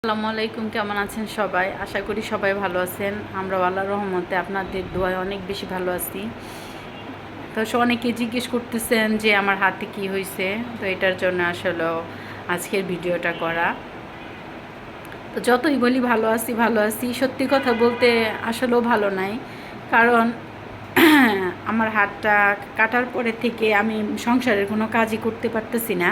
আসসালামু আলাইকুম, কেমন আছেন সবাই? আশা করি সবাই ভালো আছেন। আমরা আল্লাহর রহমতে আপনাদের দোয়ায় অনেক বেশি ভালো আছি। তো অনেকে জিজ্ঞেস করতেছেন যে আমার হাতে কি হয়েছে, তো এটার জন্য আসলে আজকের ভিডিওটা করা। তো যতই বলি ভালো আছি ভালো আছি, সত্যি কথা বলতে আসলেও ভালো নাই। কারণ আমার হাতটা কাটার পরে থেকে আমি সংসারের কোনো কাজই করতে পারতেছি না।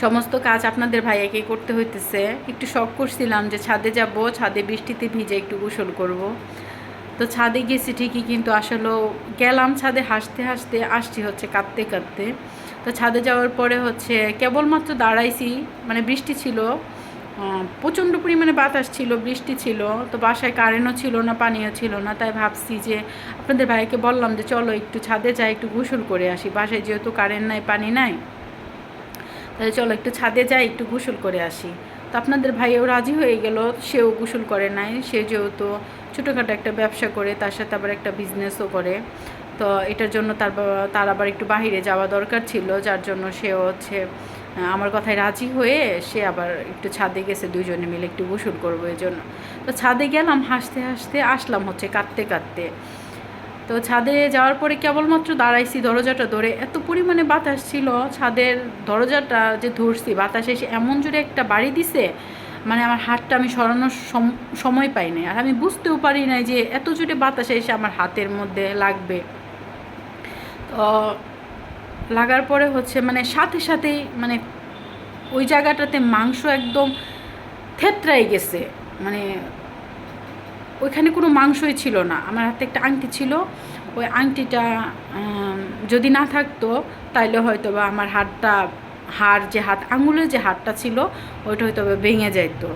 সমস্ত কাজ আপনাদের ভাইয়াকে করতে হইতেছে। একটু শখ করছিলাম যে ছাদে যাব, ছাদে বৃষ্টিতে ভিজে একটু গোসল করব। তো ছাদে গেছি ঠিকই, কিন্তু আসলেও গেলাম ছাদে হাসতে হাসতে, আসছি হচ্ছে কাঁদতে কাঁদতে। তো ছাদে যাওয়ার পরে হচ্ছে কেবলমাত্র দাঁড়াইছি, মানে বৃষ্টি ছিল, প্রচণ্ড পরিমাণে বাতাস ছিল, বৃষ্টি ছিল। তো বাসায় কারেন্টও ছিল না, পানিও ছিল না। তাই ভাবছি যে আপনাদের ভাইয়াকে বললাম যে চলো একটু ছাদে যাই, একটু গোসল করে আসি। বাসায় যেহেতু কারেন্ট নাই, পানি নাই, তাহলে চলো একটু ছাদে যাই, একটু গোসল করে আসি। তো আপনাদের ভাইও রাজি হয়ে গেল। সেও গোসল করে নাই। সে যেহেতু ছোটোখাটো একটা ব্যবসা করে, তার সাথে আবার একটা বিজনেসও করে। তো এটার জন্য তার আবার একটু বাহিরে যাওয়া দরকার ছিল, যার জন্য সে হচ্ছে আমার কথায় রাজি হয়ে সে আবার একটু ছাদে গেছে, দুইজনে মিলে একটু গোসল করবো এই জন্য। তো ছাদে গেলাম, হাসতে হাসতে আসলাম হচ্ছে কাঁদতে কাঁদতে। তো ছাদে যাওয়ার পরে কেবলমাত্র দাঁড়াইছি দরজাটা ধরে, এত পরিমাণে বাতাস ছিল, ছাদের দরজাটা যে ধরছি, বাতাস এসে এমন জোরে একটা বাড়ি দিছে, মানে আমার হাতটা আমি সরানোর সময় পাই নাই। আর আমি বুঝতেও পারি নাই যে এত জোরে বাতাস এসে আমার হাতের মধ্যে লাগবে। তো লাগার পরে হচ্ছে মানে সাথে সাথেই মানে ওই জায়গাটাতে মাংস একদম থেতরাই গেছে। মানে ওইখানে কোনো মাংসই ছিল না। আমার হাতে একটা আংটি ছিল, ওই আংটিটা যদি না থাকতো তাইলে হয়তো বা আমার আঙুলের যে হাড়টা ছিল ওইটা হয়তো বা ভেঙে যাইতো।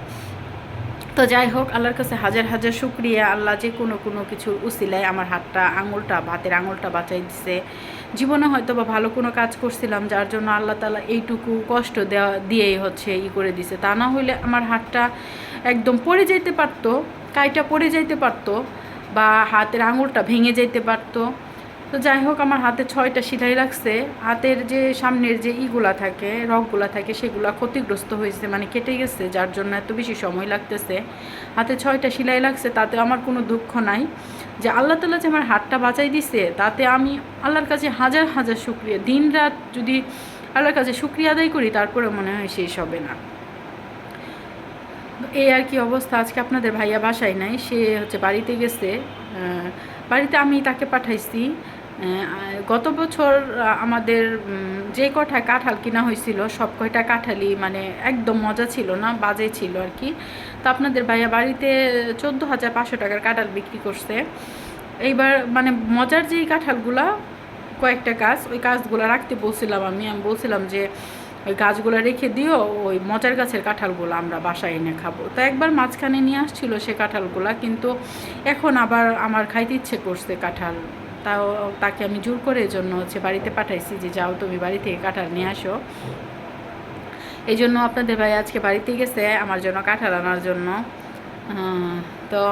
তো যাই হোক, আল্লাহর কাছে হাজার হাজার শুকরিয়া, আল্লাহ যে কোনো কিছুর উসিলায় আমার হাতের আঙুলটা বাঁচাই দিছে। জীবনে হয়তো বা ভালো কোনো কাজ করছিলাম, যার জন্য আল্লাহ তাআলা এইটুকু কষ্ট দিয়েই হচ্ছে করে দিছে। তা না হইলে আমার হাতটা একদম পড়ে যেতে পারতো, কাইটা পড়ে যাইতে পারতো, বা হাতের আঙুলটা ভেঙে যেতে পারতো। তো যাই হোক, আমার হাতে 6টা সেলাই লাগছে। হাতের যে সামনের যে রগগুলা থাকে সেগুলা ক্ষতিগ্রস্ত হয়েছে, মানে কেটে গেছে, যার জন্য এত বেশি সময় লাগতেছে। হাতে 6টা সেলাই লাগছে, তাতে আমার কোনো দুঃখ নাই। যে আল্লাহ তাআলা যে আমার হাতটা বাঁচাই দিছে, তাতে আমি আল্লাহর কাছে হাজার হাজার শুকরিয়া। দিন রাত যদি আল্লাহর কাছে শুকরিয়া আদায় করি, তারপরে মনে হয় শেষ হবে না। এই আর কি অবস্থা। আজকে আপনাদের ভাইয়া বাসায় নাই, সে হচ্ছে বাড়িতে গেছে। বাড়িতে আমি তাকে পাঠাইছি। গত বছর আমাদের যে কটা কাঁঠাল কিনা হয়েছিল, সব কয়টা কাঁঠালই মানে একদম মজা ছিল না, বাজে ছিল আর কি। তো আপনাদের ভাইয়া বাড়িতে 14,500 টাকার কাঁঠাল বিক্রি করছে। এইবার মানে মজার যেই কাঁঠালগুলা, কয়েকটা ওই গাছগুলো রাখতে বলছিলাম। আমি বলছিলাম যে ওই গাছগুলো রেখে দিও, ওই মজার গাছের কাঁঠালগুলো আমরা বাসায় এনে খাবো। তো একবার মাঝখানে নিয়ে আসছিল সে কাঁঠালগুলা, কিন্তু এখন আবার আমার খাইতে ইচ্ছে করছে কাঁঠাল। তাও তাকে আমি জোর করে জন্য হচ্ছে বাড়িতে পাঠাইছি যে যাও তুমি বাড়ি থেকে কাঁঠাল নিয়ে আসো। এই জন্য আপনাদের ভাই আজকে বাড়িতে গেছে আমার জন্য কাঁঠাল আনার জন্য। তো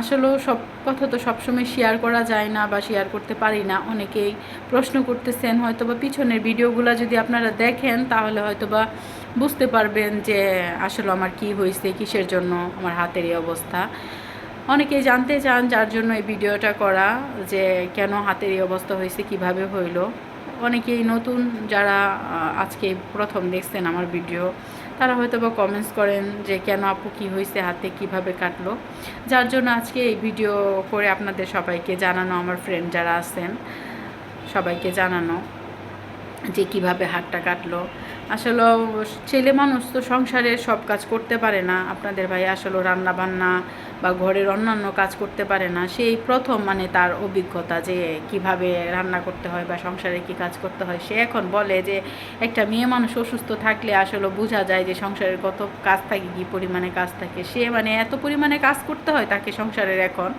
আসলেও সব কথা তো সবসময় শেয়ার করা যায় না, বা শেয়ার করতে পারি না। অনেকেই প্রশ্ন করতেছেন, হয়তো বা পিছনের ভিডিওগুলো যদি আপনারা দেখেন তাহলে হয়তো বা বুঝতে পারবেন যে আসলে আমার কি হয়েছে, কিসের জন্য আমার হাতের এই অবস্থা। অনেকেই জানতে চান, যার জন্য এই ভিডিওটা করা, যে কেন হাতের এই অবস্থা হয়েছে, কিভাবে হইলো। অনেকেই নতুন যারা আজকে প্রথম দেখছেন আমার ভিডিও, তারা হয়তো বা কমেন্টস করেন যে কেন আপু কী হয়েছে, হাতে কিভাবে কাটলো। যার জন্য আজকে এই ভিডিও করে আপনাদের সবাইকে জানানো, আমার ফ্রেন্ড যারা আছেন সবাইকে জানানো যে কিভাবে হাতটা কাটলো। আসলে ছেলে মানুষ তো সংসারের সব কাজ করতে পারে না। আপনাদের ভাই আসলে রান্না বান্না বা ঘরের অন্যান্য কাজ করতে পারে না। সেই প্রথম মানে তার অভিজ্ঞতা যে কিভাবে রান্না করতে হয় বা সংসারে কি কাজ করতে হয়। সে এখন বলে যে একটা মেয়ে মানুষ অসুস্থ থাকলে আসলে বোঝা যায় যে সংসারের কত কাজ থাকে, কী পরিমাণে কাজ থাকে। সে মানে এত পরিমাণে কাজ করতে হয় তাকে সংসারের। এখন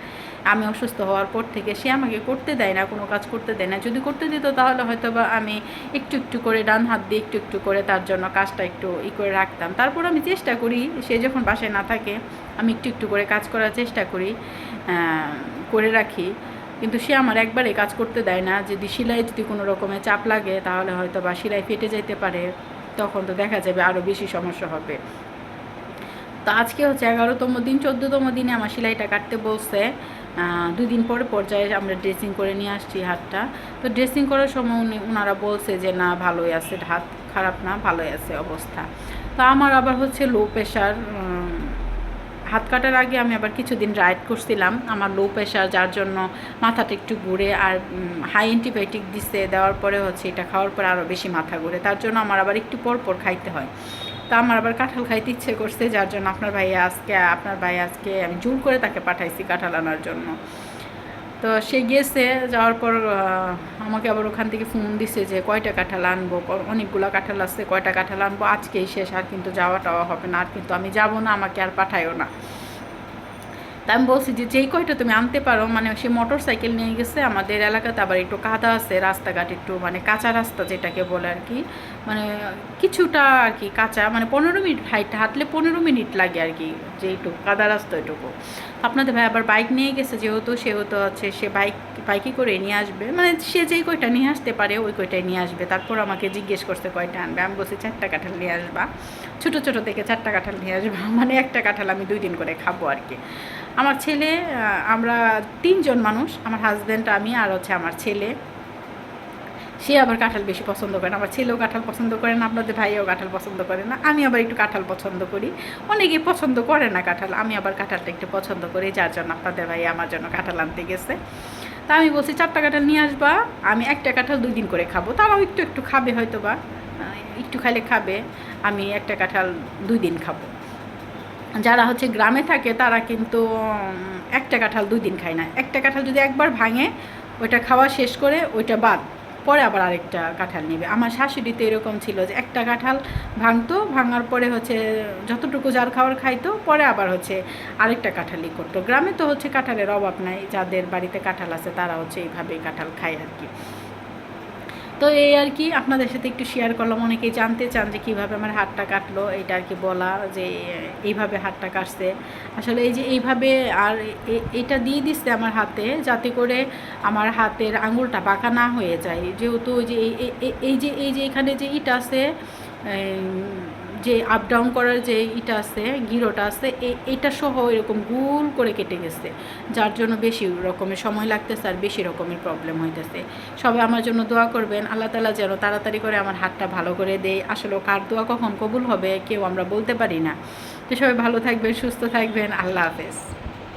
আমি অসুস্থ হওয়ার পর থেকে সে আমাকে করতে দেয় না, কোনো কাজ করতে দেয় না। যদি করতে দিত তাহলে হয়তো বা আমি একটু একটু করে ডান হাত দিয়ে একটু একটু করে তার জন্য কাজটা একটু করে রাখতাম। তারপর আমি চেষ্টা করি, সে যখন বাসায় না থাকে আমি একটু একটু করে কাজ করার চেষ্টা করি, করে রাখি। কিন্তু সে আমার একবারে কাজ করতে দেয় না। যদি সেলাই যদি কোনো রকমের চাপ লাগে তাহলে হয়তো বা সেলাই ফেটে যেতে পারে, তখন তো দেখা যাবে আরও বেশি সমস্যা হবে। তো আজকে হচ্ছে 11তম দিন, 14তম দিনে আমার সেলাইটা কাটতে বলছে। 2 দিন পরে পর্যায়ে আমরা ড্রেসিং করে নিয়ে আসছি হাতটা। তো ড্রেসিং করার সময় ওনারা বলছে যে না ভালোই আছে, হাত খারাপ না, ভালোই আছে অবস্থা। তো আমার আবার হচ্ছে লো প্রেশার। হাত কাটার আগে আমি আবার কিছুদিন ডায়েট করছিলাম, আমার লো প্রেশার, যার জন্য মাথাটা একটু ঘুরে, আর হাই অ্যান্টিবায়োটিক দিচ্ছে, দেওয়ার পরে হচ্ছে এটা খাওয়ার পরে আরও বেশি মাথা ঘুরে, তার জন্য আমার আবার একটু পর পর খাইতে হয়। তো আমার আবার কাঁঠাল খাইতে ইচ্ছে করছে, যার জন্য আপনার ভাই আজকে আমি জোর করে তাকে পাঠাইছি কাঁঠাল আনার জন্য। তো সে গিয়েছে, যাওয়ার পর আমাকে আবার ওখান থেকে ফোন দিছে যে কয়টা কাঁঠাল আনবো, অনেকগুলো কাঁঠাল আসছে, কয়টা কাঁঠাল আনবো, আজকেই শেষ, আর কিন্তু যাওয়াটাও হবে না, আর কিন্তু আমি যাবো না, আমাকে আর পাঠায়ও না। তা আমি বলছি যে যেই কয়টা তুমি আনতে পারো, মানে সে মোটর সাইকেল নিয়ে গেছে। আমাদের এলাকাতে আবার একটু কাদা আছে, রাস্তাঘাট একটু মানে কাঁচা রাস্তা যেটাকে বলে আর কি, মানে কিছুটা আর কি কাঁচা, মানে 15 মিনিট হাঁটলে 15 মিনিট লাগে আর কি, যে একটু কাদা রাস্তা ওইটুকু। আপনাদের ভাই আবার বাইক নিয়ে গেছে, যেহেতু হচ্ছে সে বাইকে করে নিয়ে আসবে, মানে সে যেই কয়টা নিয়ে আসতে পারে ওই কয়টাই নিয়ে আসবে। তারপর আমাকে জিজ্ঞেস করছে কয়টা আনবে, আমি বলছি 4টা কাঁঠাল নিয়ে আসবা, ছোটো ছোটো থেকে 4টা কাঁঠাল নিয়ে আসবা, মানে একটা কাঁঠাল আমি 2 দিন করে খাবো আর কি। আমার ছেলে, আমরা 3 জন মানুষ, আমার হাজব্যান্ড, আমি আর হচ্ছে আমার ছেলে। সে আবার কাঁঠাল বেশি পছন্দ করে না, আমার ছেলেও কাঁঠাল পছন্দ করে না, আপনাদের ভাইও কাঁঠাল পছন্দ করে না, আমি আবার একটু কাঁঠাল পছন্দ করি। অনেকে পছন্দ করে না কাঁঠাল, আমি আবার কাঁঠালটা একটু পছন্দ করি, যার জন্য আপনাদের ভাই আমার জন্য কাঁঠাল আনতে গেছে। তা আমি বলছি 4টা কাঁঠাল নিয়ে আসবা, আমি একটা কাঁঠাল 2 দিন করে খাবো, তারাও একটু একটু খাবে হয়তো বা, একটু খাইলে খাবে, আমি একটা কাঁঠাল 2 দিন খাবো। যারা হচ্ছে গ্রামে থাকে তারা কিন্তু একটা কাঁঠাল 2 দিন খায় না, একটা কাঁঠাল যদি একবার ভাঙে ওইটা খাওয়া শেষ করে ওইটা বাদ, পরে আবার আরেকটা কাঁঠাল নেবে। আমার শাশুড়িতে এরকম ছিল যে একটা কাঁঠাল ভাঙতো, ভাঙার পরে হচ্ছে যতটুকু যার খাওয়ার খাইতো, পরে আবার হচ্ছে আরেকটা কাঁঠালই করতো। গ্রামে তো হচ্ছে কাঁঠালের অভাব নাই, যাদের বাড়িতে কাঁঠাল আছে তারা হচ্ছে এইভাবেই কাঁঠাল খায় আর কি। তো এই আর কি আপনাদের সাথে একটু শেয়ার করলাম, অনেকেই জানতে চান যে কীভাবে আমার হাতটা কাটলো, এটা আর কি বলা, যে এইভাবে হাতটা কাটছে। আসলে এই যে এইভাবে, আর এটা দিয়ে দিচ্ছে আমার হাতে, যাতে করে আমার হাতের আঙুলটা বাঁকা না হয়ে যায়, যেহেতু ওই যে এই যে এখানে যে ইটা আছে, যে আপ ডাউন করার যে ইটা আছে, গিরোটা আছে, এটা সহ এরকম গোল করে কেটে গেছে, যার জন্য বেশি রকমের সময় লাগতেছে আর বেশি রকমের প্রবলেম হইতেছে। সবাই আমার জন্য দোয়া করবেন, আল্লাহ তাআলা যেন তাড়াতাড়ি করে আমার হাতটা ভালো করে দেয়। আসলে কার দোয়া কখন কবুল হবে কেউ আমরা বলতে পারি না। তো সবাই ভালো থাকবেন, সুস্থ থাকবেন, আল্লাহ হাফেজ।